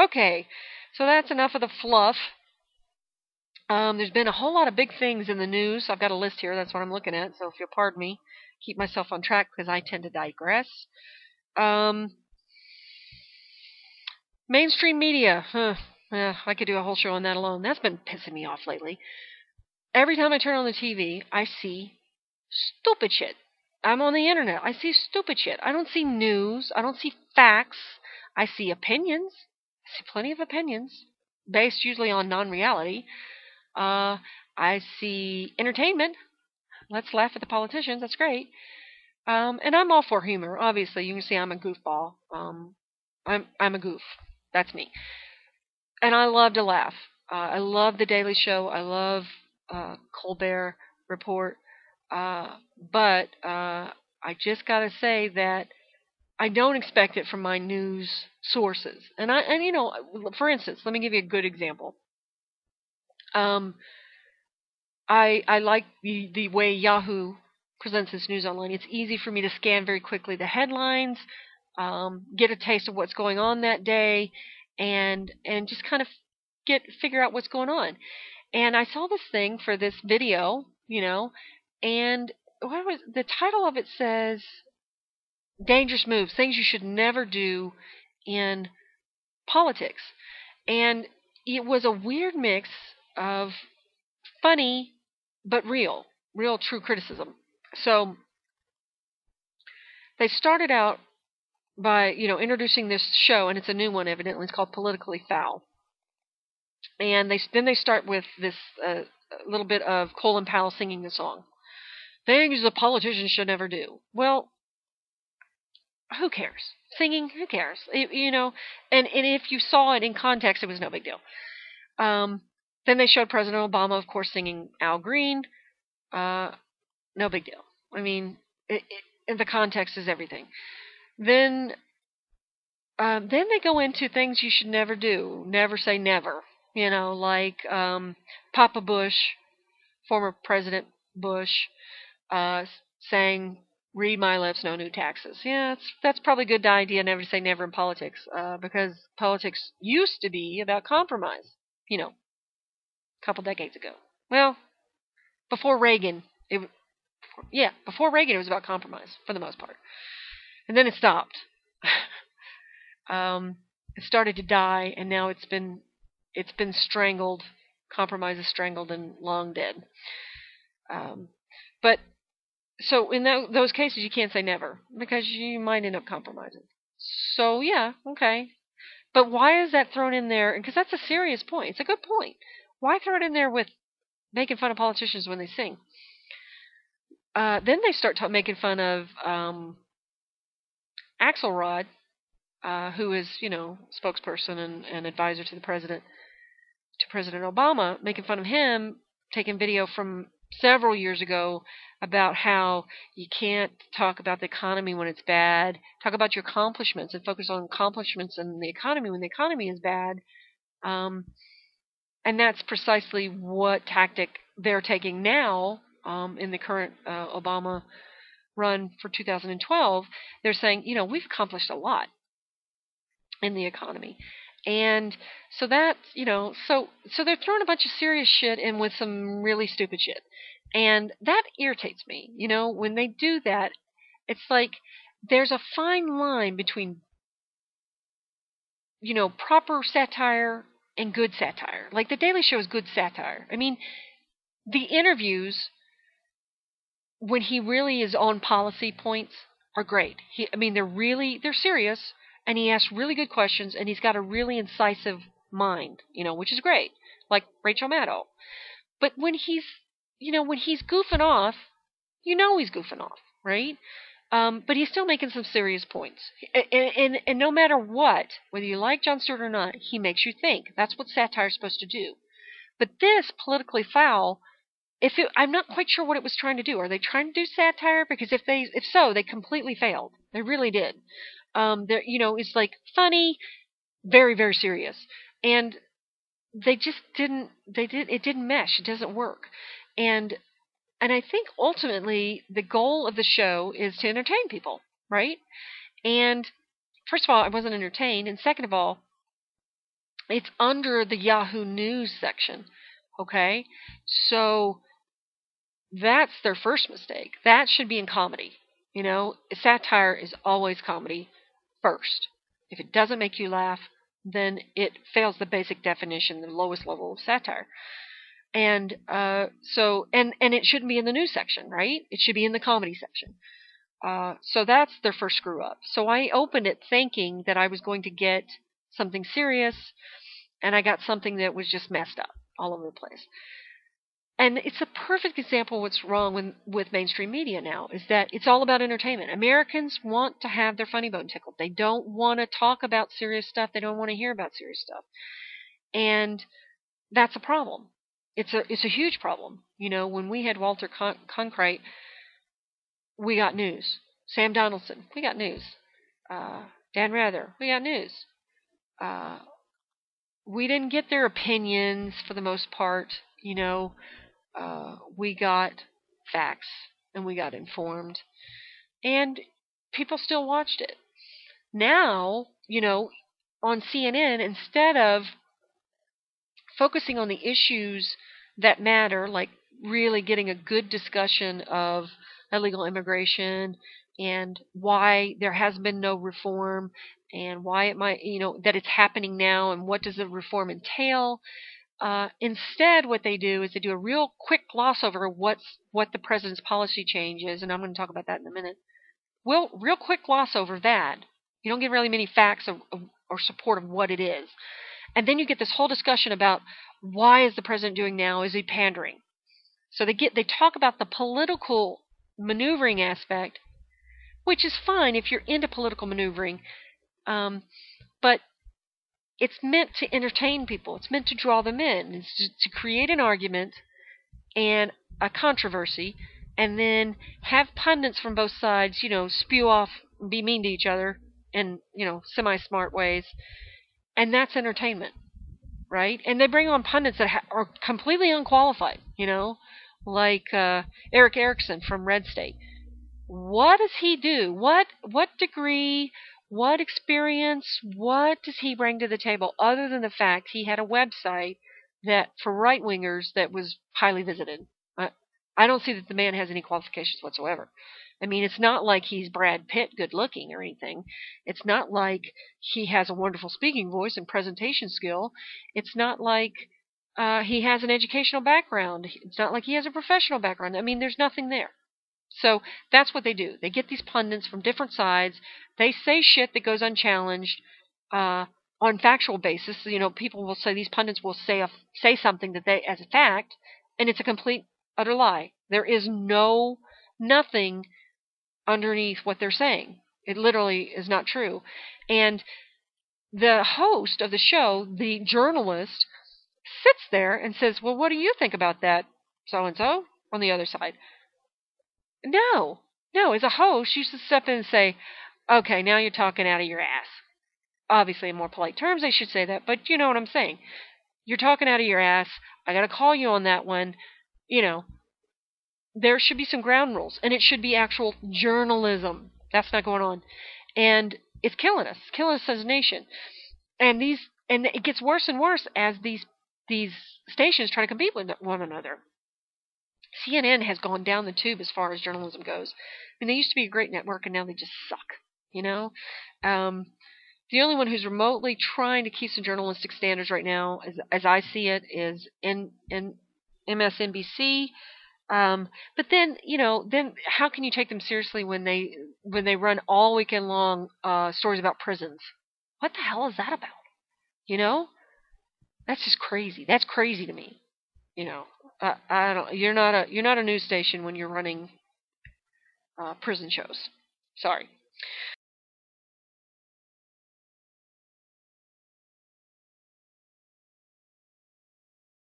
Okay, so that's enough of the fluff. There's been a whole lot of big things in the news. I've got a list here. That's what I'm looking at. So if you'll pardon me, keep myself on track because I tend to digress. Mainstream media. I could do a whole show on that alone. That's been pissing me off lately. Every time I turn on the TV, I see stupid shit. I'm on the internet. I see stupid shit. I don't see news. I don't see facts. I see opinions. I see plenty of opinions based usually on non-reality. I see entertainment. Let's laugh at the politicians. That's great. And I'm all for humor. Obviously, you can see I'm a goofball. I'm a goof. That's me. And I love to laugh. I love The Daily Show. I love Colbert Report. But I just gotta say that I don't expect it from my news sources. And for instance, let me give you a good example. I like the way Yahoo presents its news online. It's easy for me to scan very quickly the headlines, get a taste of what's going on that day, and just kind of figure out what's going on. And I saw this thing for this video, and what was the title of it? Says dangerous moves, things you should never do in politics. And it was a weird mix of funny but real true criticism. So they started out by, introducing this show, and it's a new one evidently. It's called Politically Foul. And they start with this little bit of Colin Powell singing the song. Things a politician should never do. Well, who cares? Singing, who cares? And if you saw it in context, it was no big deal. Then they showed President Obama, of course, singing Al Green. No big deal. I mean, the context is everything. Then they go into things you should never do. Never say never. Like Papa Bush, former President Bush, saying, "Read my lips, no new taxes." Yeah, that's probably a good idea. Never to say never in politics, because politics used to be about compromise. A couple decades ago. Well, before Reagan, before Reagan, it was about compromise for the most part, and then it stopped. It started to die, and now it's been strangled. Compromise is strangled and long dead. But so in those cases, you can't say never because you might end up compromising. So yeah, okay. But why is that thrown in there? Because that's a serious point. It's a good point. Why throw it in there with making fun of politicians when they sing? Then they start making fun of Axelrod, who is, spokesperson and advisor to President Obama, making fun of him, taking video from several years ago about how you can't talk about the economy when it's bad. Talk about your accomplishments and focus on accomplishments and the economy when the economy is bad. And that's precisely what tactic they're taking now in the current Obama run for 2012. They're saying, we've accomplished a lot in the economy. And so that, so they're throwing a bunch of serious shit in with some really stupid shit. And that irritates me. When they do that, it's like there's a fine line between, proper satire and good satire. Like The Daily Show is good satire. I mean, the interviews, when he really is on policy points, are great. They're serious, and he asks really good questions, and he's got a really incisive mind, which is great, like Rachel Maddow. But when he's goofing off, he's goofing off, right? But he's still making some serious points. And no matter what, whether you like Jon Stewart or not, he makes you think. That's what satire is supposed to do. But this, Politically Foul, I'm not quite sure what it was trying to do. Are they trying to do satire? Because if so, they completely failed. They really did. It's like funny, very, very serious. And they just didn't, it didn't mesh. It doesn't work. And I think ultimately the goal of the show is to entertain people, right? And first of all, I wasn't entertained. And second of all, It's under the Yahoo News section. Okay? So that's their first mistake. That should be in comedy. Satire is always comedy first. If it doesn't make you laugh, then it fails the basic definition, the lowest level of satire. And and it shouldn't be in the news section, right? It should be in the comedy section. So that's their first screw up. So I opened it thinking that I was going to get something serious, and I got something that was just messed up all over the place. And it's a perfect example of what's wrong with mainstream media now, is that it's all about entertainment. Americans want to have their funny bone tickled. They don't want to talk about serious stuff. They don't want to hear about serious stuff. And that's a problem. It's a huge problem. When we had Walter Cronkite, we got news. Sam Donaldson, we got news. Dan Rather, we got news. We didn't get their opinions for the most part. We got facts and we got informed, and people still watched it. Now, on CNN, instead of focusing on the issues that matter, like really getting a good discussion of illegal immigration and why there has been no reform and why it might, that it's happening now and what does the reform entail. Instead, what they do is they do a real quick gloss over what the president's policy change is, and I'm going to talk about that in a minute. Real quick gloss over that. You don't get really many facts or support of what it is. And then you get this whole discussion about why is the president doing now? Is he pandering? So they talk about the political maneuvering aspect, which is fine if you're into political maneuvering, but it's meant to entertain people. It's meant to draw them in. It's to create an argument and a controversy, and then have pundits from both sides, spew off, be mean to each other in, semi-smart ways, and that's entertainment, right? And they bring on pundits that are completely unqualified, like Eric Erickson from Red State. What does he do? What degree, what experience, what does he bring to the table other than the fact he had a website that for right-wingers that was highly visited? I don't see that the man has any qualifications whatsoever. I mean, it's not like he's Brad Pitt good looking or anything. It's not like he has a wonderful speaking voice and presentation skill. It's not like he has an educational background. It's not like he has a professional background. I mean, there's nothing there. So that's what they do. They get these pundits from different sides. They say shit that goes unchallenged on factual basis. People will say, these pundits will say something that they as a fact, and it's a complete utter lie. There is nothing underneath what they're saying. It literally is not true. And the host of the show, the journalist, sits there and says, well, what do you think about that so-and-so on the other side? No. As a host, you should step in and say, okay, now you're talking out of your ass. Obviously, in more polite terms, they should say that, but you know what I'm saying. You're talking out of your ass. I got to call you on that one. There should be some ground rules, and it should be actual journalism. That's not going on. And it's killing us. It's killing us as a nation. And it gets worse and worse as these stations try to compete with one another. CNN has gone down the tube as far as journalism goes. I mean, they used to be a great network, and now they just suck. The only one who's remotely trying to keep some journalistic standards right now, as I see it, is in MSNBC. But then, then how can you take them seriously when they run all weekend long stories about prisons? What the hell is that about? That's just crazy. That's crazy to me. I don't. You're not a news station when you're running prison shows. Sorry.